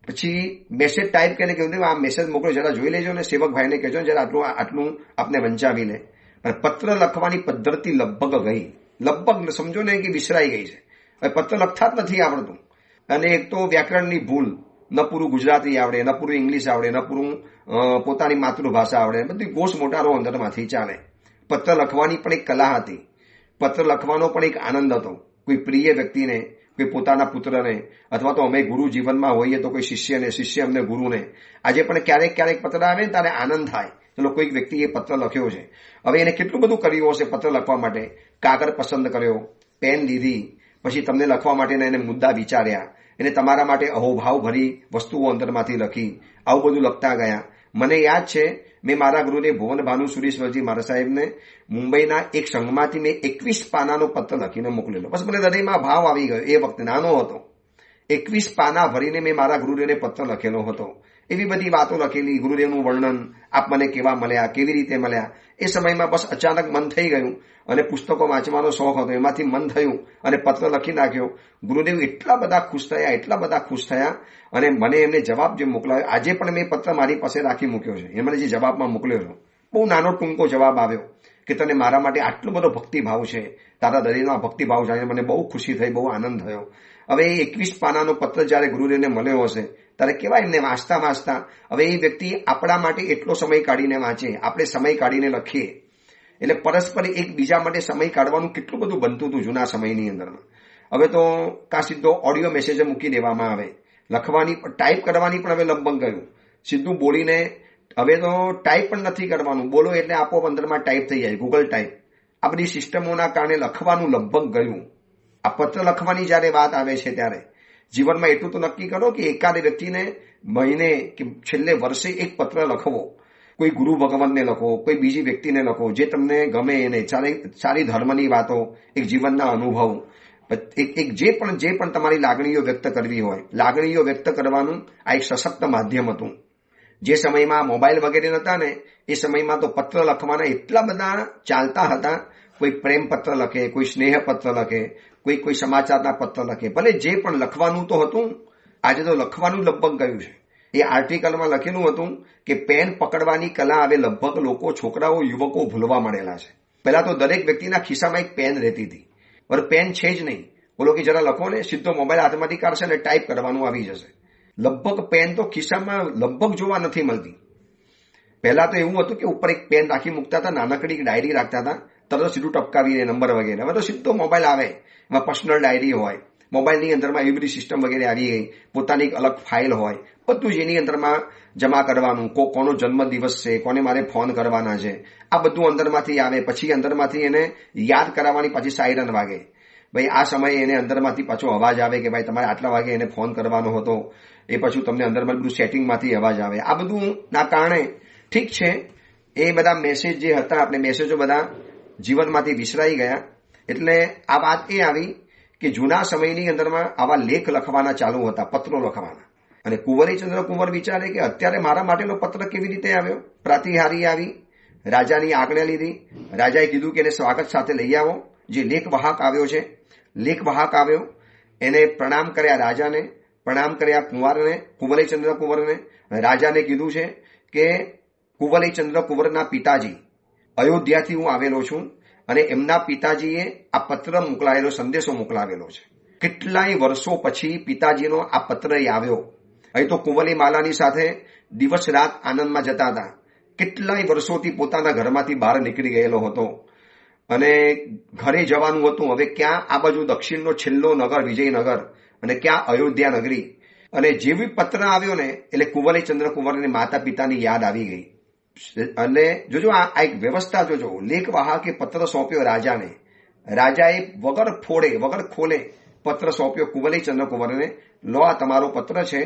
પછી મેસેજ ટાઈપ કરીને કહ્યું આ મેસેજ મોકલો, જરા જોઈ લેજો ને, સેવકભાઈને કહેજો ને જરા આટલું આપને વંચાવી લે. અને પત્ર લખવાની પદ્ધતિ લગભગ ગઈ, લગભગ સમજો ને કે વિસરાઈ ગઈ છે. હવે પત્ર લખતા જ નથી આવડતું. અને એક તો વ્યાકરણની ભૂલ, ન પૂરું ગુજરાતી આવડે, ન પૂરું ઇંગ્લિશ આવડે, ન પૂરું પોતાની માતૃભાષા આવડે, બધી ગોશ મોટારો અંદરમાંથી ચાલે. પત્ર લખવાની પણ એક કલા હતી. પત્ર લખવાનો પણ એક આનંદ હતો. કોઈ પ્રિય વ્યક્તિને, કોઈ પોતાના પુત્રને, અથવા તો અમે ગુરુ જીવનમાં હોઈએ તો કોઈ શિષ્યને, શિષ્ય અમને ગુરુને. આજે પણ ક્યારેક ક્યારેક પત્ર આવે ને ત્યારે આનંદ થાય, ચલો કોઈક વ્યક્તિએ પત્ર લખ્યો છે. હવે એને કેટલું બધું કર્યું હશે પત્ર લખવા માટે. કાગળ પસંદ કર્યો, પેન લીધી, પછી તમને લખવા માટેના એને મુદ્દા વિચાર્યા, એને તમારા માટે અહોભાવ ભરી વસ્તુઓ અંદરમાંથી લખી, આવું બધું લખતા ગયા. મને યાદ છે મેં મારા ગુરુદેવ ભુવન ભાનુ સુરેશ્વરજી મારા સાહેબને મુંબઈના એક સંઘમાંથી મેં 21 પાનાનો પત્ર લખીને મોકલેલો. બસ મને હૃદયમાં ભાવ આવી ગયો. એ વખતે નાનો હતો, 21 પાના ભરીને મેં મારા ગુરુદેવને પત્ર લખેલો હતો. એવી બધી વાતો લખેલી, ગુરુદેવનું વર્ણન, આપ મને કેવા મળ્યા, કેવી રીતે મળ્યા. એ સમયમાં બસ અચાનક મન થઈ ગયું અને પુસ્તકો વાંચવાનો શોખ હતો, એમાંથી મન થયું અને પત્ર લખી નાખ્યો. ગુરુદેવ એટલા બધા ખુશ થયા અને મને એમને જવાબ જે મોકલાયો, આજે પણ મેં પત્ર મારી પાસે રાખી મૂક્યો છે. એ મને જે જવાબમાં મોકલ્યો હતો, બહુ નાનો ટૂંકો જવાબ આવ્યો કે તને મારા માટે આટલો બધો ભક્તિભાવ છે, તારા હૃદયમાં ભક્તિભાવ જાણીને મને બહુ ખુશી થઈ, બહુ આનંદ થયો. હવે એ 21 પાનાનો પત્ર જ્યારે ગુરુદેવને મળ્યો હશે ત્યારે કેવા એમને વાંચતા હવે એ વ્યક્તિ આપણા માટે એટલો સમય કાઢીને વાંચે, આપણે સમય કાઢીને લખીએ. એટલે પરસ્પર એકબીજા માટે સમય કાઢવાનું કેટલું બધું બનતું હતું જૂના સમયની અંદરમાં. હવે તો કાં સીધો ઓડિયો મેસેજ મૂકી દેવામાં આવે, લખવાની ટાઈપ કરવાની પણ હવે લગભગ ગયું. સીધું બોલીને હવે તો ટાઈપ પણ નથી કરવાનું, બોલો એટલે આપોઆપ અંદરમાં ટાઈપ થઈ જાય, ગૂગલ ટાઈપ. આ બધી સિસ્ટમોના કારણે લખવાનું લગભગ ગયું. આ પત્ર લખવાની જ્યારે વાત આવે છે ત્યારે જીવનમાં એટલું તો નક્કી કરો કે એકાદ વ્યક્તિને મહિને કે છેલ્લે વર્ષે એક પત્ર લખવો. કોઈ ગુરુ ભગવાનને લખો, કોઈ બીજી વ્યક્તિને લખો, જે તમને ગમે એને, સારી ધર્મની વાતો, એક જીવનના અનુભવ, એક જે પણ તમારી લાગણીઓ વ્યક્ત કરવી હોય, લાગણીઓ વ્યક્ત કરવાનું આ એક સશક્ત માધ્યમ હતું. જે સમયમાં મોબાઈલ વગેરે નહોતા ને એ સમયમાં તો પત્ર લખવાના એટલા બધા ચાલતા હતા. કોઈ પ્રેમ પત્ર લખે, કોઈ સ્નેહ પત્ર લખે, કોઈ સમાચારના પત્ર લખે, ભલે જે પણ લખવાનું તો હતું. આજે તો લખવાનું લગભગ ગયું છે. એ આર્ટિકલમાં લખેલું હતું કે પેન પકડવાની કલા હવે લગભગ લોકો, છોકરાઓ, યુવકો ભૂલવા મળેલા છે. પહેલા તો દરેક વ્યક્તિના ખિસ્સામાં એક પેન રહેતી હતી, પણ પેન છે જ નહીં. બોલો કે જરા લખો ને, સીધો મોબાઈલ હાથમાંથી કાઢશે ને ટાઈપ કરવાનું આવી જશે. લગભગ પેન તો ખિસ્સામાં લગભગ જોવા નથી મળતી. પહેલા તો એવું હતું કે ઉપર એક પેન રાખી મૂકતા હતા, નાનકડી ડાયરી રાખતા હતા, તરત સીધું ટપકાવીને નંબર વગેરે. હવે તો સીધો મોબાઈલ આવે, એમાં પર્સનલ ડાયરી હોય, મોબાઈલની અંદરમાં એવી બધી સિસ્ટમ વગેરે આવી ગઈ, પોતાની એક અલગ ફાઇલ હોય, બધું જ એની અંદરમાં જમા કરવાનું. કોનો જન્મદિવસ છે, કોને મારે ફોન કરવાના છે, આ બધું અંદરમાંથી આવે. પછી અંદરમાંથી એને યાદ કરાવવાની પાછી સાયરન વાગે. ભાઈ આ સમયે એને અંદરમાંથી પાછો અવાજ આવે કે ભાઈ તમારે આટલા વાગે એને ફોન કરવાનો હતો. એ પછી તમને અંદરમાં બધું સેટિંગમાંથી અવાજ આવે. આ બધું ના કારણે ઠીક છે, એ બધા મેસેજ જે હતા, આપણે મેસેજો બધા જીવનમાંથી વિસરાઈ ગયા. એટલે આ વાત એ આવી કે જૂના સમયની અંદરમાં આવા લેખ લખવાના ચાલુ હતા, પત્રો લખવાના. અને કુંવરચંદ્ર કુંવર વિચારે કે અત્યારે મારા માટેનો પત્ર કેવી રીતે આવ્યો. પ્રતિહારી આવી, રાજાની આજ્ઞા લીધી. રાજાએ કીધું કે એને સ્વાગત સાથે લઈ આવો. જે લેખવાહક આવ્યો છે, લેખવાહક આવ્યો, એને પ્રણામ કર્યા રાજાને, પ્રણામ કર્યા કુંવરને, કુંવરચંદ્ર કુંવરને. રાજાને કીધું છે કે કુંવરચંદ્ર કુંવરના પિતાજી, અયોધ્યાથી હું આવેલો છું અને એમના પિતાજીએ આ પત્ર મોકલાવેલો, સંદેશો મોકલાવેલો છે. કેટલાય વર્ષો પછી પિતાજીનો આ પત્ર આવ્યો. અહીં તો કુંવલી માલાની સાથે દિવસ રાત આનંદમાં જતા હતા. કેટલાય વર્ષોથી પોતાના ઘરમાંથી બહાર નીકળી ગયેલો હતો અને ઘરે જવાનું હતું. હવે ક્યાં આ બાજુ દક્ષિણનો છેલ્લો નગર વિજયનગર અને ક્યાં અયોધ્યા નગરી. અને જેવી પત્ર આવ્યો ને એટલે કુંવરચંદ્ર કુંવરને માતા પિતાની યાદ આવી ગઈ. અને જોજો આ એક વ્યવસ્થા જોજો. લેખવાહકે પત્ર સોંપ્યો રાજાને. રાજાએ વગર ફોડે, વગર ખોલે પત્ર સોંપ્યો કુંવરચંદ્ર કુંવરને. લો આ તમારો પત્ર છે.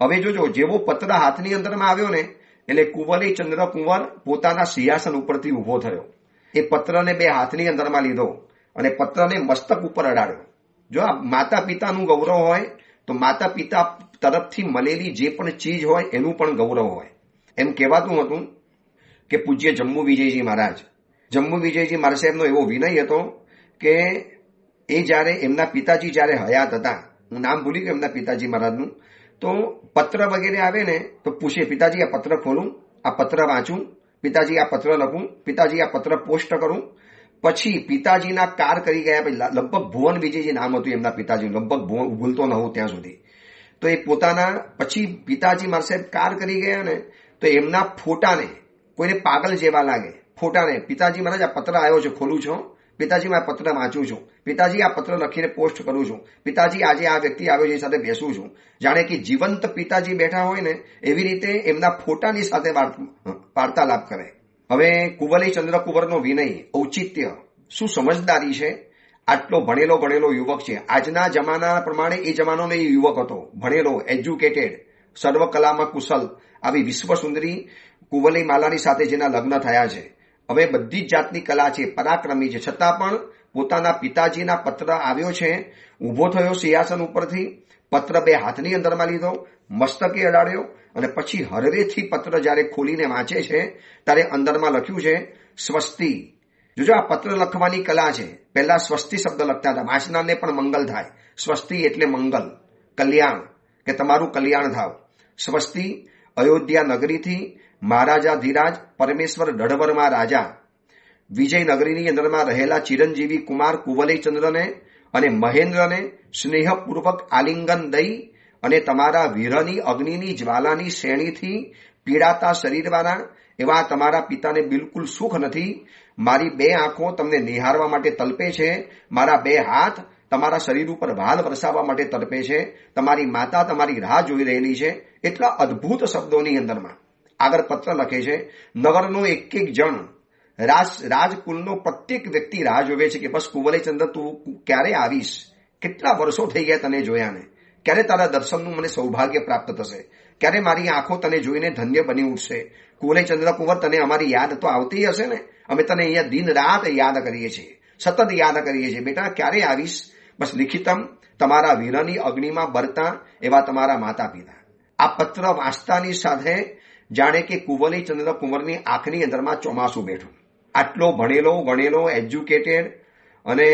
હવે જોજો, જેવો પત્ર હાથની અંદરમાં આવ્યો ને એટલે કુંવરચંદ્ર કુંવર પોતાના સિંહાસન ઉપરથી ઉભો થયો. એ પત્રને બે હાથની અંદરમાં લીધો અને પત્રને મસ્તક ઉપર અડાડ્યો. જો આ માતા પિતાનું ગૌરવ હોય તો માતા પિતા તરફથી મળેલી જે પણ ચીજ હોય એનું પણ ગૌરવ હોય. એમ કહેવાતું હતું કે પૂજ્ય જમ્મુ વિજયજી મહારાજ, જમ્મુ વિજયજી મહારાજ સાહેબનો એવો વિનય હતો કે એ જ્યારે એમના પિતાજી જ્યારે હયાત હતા, હું નામ ભૂલી ગયો એમના પિતાજી મહારાજનું, તો પત્ર વગેરે આવે ને તો પૂછે, પિતાજી આ પત્ર ખોલું, આ પત્ર વાંચું, પિતાજી આ પત્ર લખું, પિતાજી આ પત્ર પોસ્ટ કરું. પછી પિતાજીના કાર કરી ગયા પહેલા, લગભગ ભુવન વિજયજી નામ હતું એમના પિતાજીનું, લગભગ ભૂલતો ન હોઉં ત્યાં સુધી. તો એ પોતાના પછી પિતાજી મારા સાહેબ કાર કરી ગયા ને તો એમના ફોટાને, કોઈને પાગલ જેવા લાગે, ફોટાને, પિતાજી મહારાજ આ પત્ર આવ્યો છે, ખોલું છું, પિતાજી આ પત્ર વાંચું છું, પિતાજી આ પત્ર લખીને પોસ્ટ કરું છું, પિતાજી આજે આ વ્યક્તિ આવ્યો છે એ સાથે બેસું છું. જાણે કે જીવંત પિતાજી બેઠા હોય ને એવી રીતે એમના ફોટાની સાથે વાર્તાલાપ કરે. હવે કુંવરચંદ્ર કુંવરનો વિનય, ઔચિત્ય, શું સમજદારી છે. આટલો ભણેલો ગણેલો યુવક છે. આજના જમાના પ્રમાણે એ જમાનાનો એ યુવક હતો, ભણેલો, એજ્યુકેટેડ, સર્વકલામાં કુશલ. આવી વિશ્વ સુંદરી કુંવલી માલાની સાથે જેના લગ્ન થયા છે. હવે બધી જ જાતની કલા છે, પરાક્રમી છે, છતાં પણ પોતાના પિતાજીના પત્ર આવ્યો છે, ઊભો થયો સિંહાસન ઉપરથી, પત્ર બે હાથની અંદરમાં લીધો, મસ્તકે અડાડ્યો અને પછી હળવેથી પત્ર જ્યારે ખોલીને વાંચે છે ત્યારે અંદરમાં લખ્યું છે સ્વસ્તિ. જોજો આ પત્ર લખવાની કલા છે. પહેલા સ્વસ્તિ શબ્દ લખતા હતા, વાંચનારને પણ મંગલ થાય. સ્વસ્તિ એટલે મંગલ, કલ્યાણ, કે તમારું કલ્યાણ થાવ. સ્વસ્તિ અયોધ્યા નગરીથી મહારાજા ધીરાજ પરમેશ્વર દઢવરમાં રાજા વિજયનગરીની અંદરમાં રહેલા ચિરંજીવી કુમાર કુંવરચંદ્રને અને મહેન્દ્રને સ્નેહપૂર્વક આલિંગન દઈ અને તમારા વીરની અગ્નિની જ્વાલાની શ્રેણીથી પીડાતા શરીરવાળા એવા તમારા પિતાને બિલકુલ સુખ નથી. મારી બે આંખો તમને નિહાળવા માટે તલપે છે, મારા બે હાથ તમારા શરીર ઉપર વાલ વરસાવવા માટે તડપે છે, તમારી માતા તમારી રાહ જોઈ રહેલી છે. એટલા અદ્ભુત શબ્દોની અંદરમાં આગળ પત્ર લખે છે. નગરનો એક એક જણ, રાજકુલનો પ્રત્યેક વ્યક્તિ રાહ જોવે છે કે બસ કુંવરચંદ્ર તું ક્યારે આવીશ, કેટલા વર્ષો થઈ ગયા તને જોયાને, ક્યારે તારા દર્શનનું મને સૌભાગ્ય પ્રાપ્ત થશે, ક્યારે મારી આંખો તને જોઈને ધન્ય બની ઉઠશે. કુંવરચંદ્ર કુંવર તને અમારી યાદ તો આવતી હશે ને, અમે તને અહીંયા દિન રાત યાદ કરીએ છીએ, સતત યાદ કરીએ છીએ. બેટા ક્યારે આવીશ. બસ લિખિતમ તમારા વીરની અગ્નિમાં બળતા એવા તમારા માતા પિતા. આ પત્ર વાંચતાની સાથે જાણે કે કુંવરચંદ્ર કુંવરની આંખની અંદરમાં ચોમાસું બેઠું. આટલો ભણેલો ગણેલો એજ્યુકેટેડ અને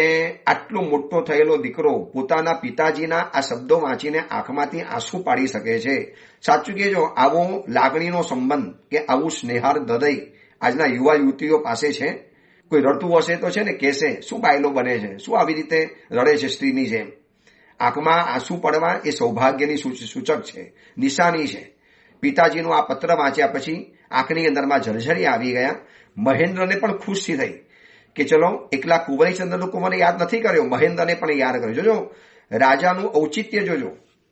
આટલો મોટો થયેલો દીકરો પોતાના પિતાજીના આ શબ્દો વાંચીને આંખમાંથી આંસુ પાડી શકે છે. સાચું કહેજો, આવો લાગણીનો સંબંધ કે આવું સ્નેહાર્થ હૃદય આજના યુવા યુવતીઓ પાસે છે? કોઈ રડતું હશે તો છે ને કહેશે, શું બાયલો બને છે, શું આવી રીતે રડે છે સ્ત્રીની જેમ. આંખમાં આંસુ પડવા એ સૌભાગ્યની સૂચક છે, નિશાની છે. પિતાજીનું આ પત્ર વાંચ્યા પછી આંખની અંદરમાં ઝરઝરી આવી ગયા. મહેન્દ્રને પણ ખુશી થઈ કે ચલો એકલા કુંવરીચંદ્રનો કુંવરે યાદ નથી કર્યો, મહેન્દ્રને પણ યાદ કર્યો. જોજો રાજાનું ઔચિત્ય જોજો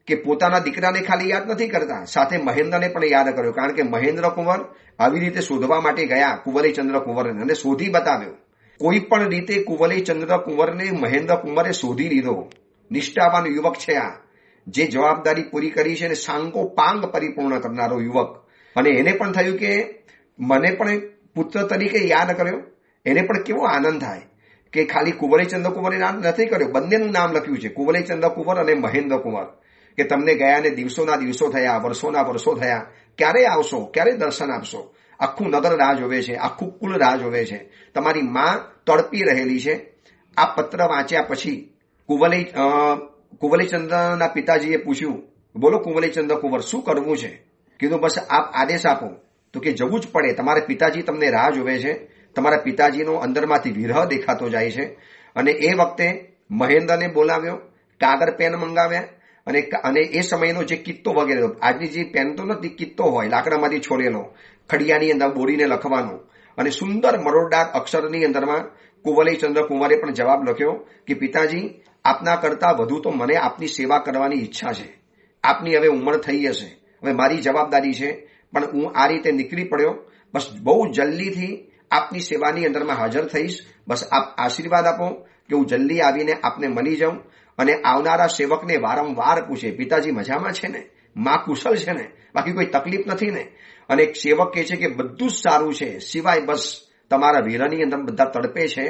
કે પોતાના દીકરાને ખાલી યાદ નથી કરતા, સાથે મહેન્દ્રને પણ યાદ કર્યો. કારણ કે મહેન્દ્ર કુંવર આવી રીતે શોધવા માટે ગયા કુંવરીચંદ્ર કુંવરને અને શોધી બતાવ્યો. કોઈ પણ રીતે કુંવરીચંદ્ર કુંવરને મહેન્દ્ર કુંવરે શોધી લીધો. નિષ્ઠાવાન યુવક છે આ, જે જવાબદારી પૂરી કરી છે અને સાંગો પાંગ પરિપૂર્ણ કરનારો યુવક. અને એને પણ થયું કે મને પણ પુત્ર તરીકે યાદ કર્યો. એને પણ કેવો આનંદ થાય કે ખાલી કુંવરીચંદ્ર કુંવરે નામ નથી કર્યો, બંનેનું નામ લખ્યું છે, કુંવરીચંદ્ર કુંવર અને મહેન્દ્ર કુંવર. કે તમને ગયાને દિવસોના દિવસો થયા, વર્ષોના વર્ષો થયા, ક્યારે આવશો, ક્યારે દર્શન આપશો. આખું નગર રાહ જોવે છે, આખું કુલ રાહ જોવે છે. તમારી માં તડપી રહેલી છે. આ પત્ર વાંચ્યા પછી કુંવરીચંદ્રના પિતાજીએ પૂછ્યું, બોલો કુંવરીચંદ્ર કુંવર, શું કરવું છે? કીધું બસ આપ આદેશ આપો. તો કે જવું જ પડે, તમારા પિતાજી તમને રાહ જોવે છે. તમારા પિતાજીનો અંદરમાંથી વિરહ દેખાતો જાય છે. અને એ વખતે મહેન્દ્રને બોલાવ્યો, કાગળ પેન મંગાવ્યા અને એ સમયનો જે કિત્તો વગેરે, આજની જે પેન તો નથી, કિત્તો હોય લાકડામાંથી છોડેલો, ખડિયાની અંદર બોડીને લખવાનો, અને સુંદર મરોડદાર અક્ષરની અંદરમાં કુંવરીચંદ્ર કુંવરે પણ જવાબ લખ્યો કે પિતાજી, આપના કરતા વધુ તો મને આપની સેવા કરવાની ઈચ્છા છે. આપની હવે ઉંમર થઈ હશે, હવે મારી જવાબદારી છે, પણ હું આ રીતે નીકળી પડ્યો. બસ બહુ જલ્દીથી આપની સેવાની અંદરમાં હાજર થઈશ. બસ આપ આશીર્વાદ આપો કે હું જલ્દી આવીને આપને મળી જાઉં. અને આવનારા સેવકને વારંવાર પૂછે, પિતાજી મજામાં છે ને, માં કુશળ છે ને, બાકી કોઈ તકલીફ નથી ને? અને એક સેવક કહે છે કે બધું જ સારું છે, સિવાય બસ તમારા વીરની અંદર બધા તડપે છે.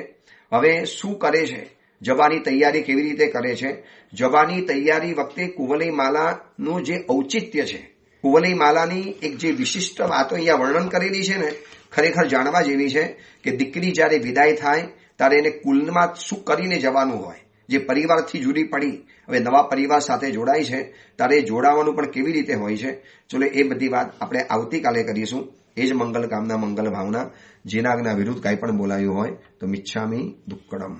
હવે શું કરે છે, જવાની તૈયારી કેવી રીતે કરે છે? જવાની તૈયારી વખતે કુંવલી માલાનું જે ઔચિત્ય છે, કુંવલી માલાની એક જે વિશિષ્ટ વાતો અહીંયા વર્ણન કરેલી છે ને, ખરેખર જાણવા જેવી છે. કે દીકરી જ્યારે વિદાય થાય ત્યારે એને કુલમાં શું કરીને જવાનું હોય. જે પરિવારથી જુદી પડી હવે નવા પરિવાર સાથે જોડાય છે, ત્યારે જોડાવાનું પણ કેવી રીતે હોય છે. ચલો એ બધી વાત આપણે આવતીકાલે કરીશું. એ જ મંગલ કામના, મંગલ ભાવના. જેના વિરુદ્ધ કાંઈ પણ બોલાયું હોય તો મિચ્છામી દુક્કડમ.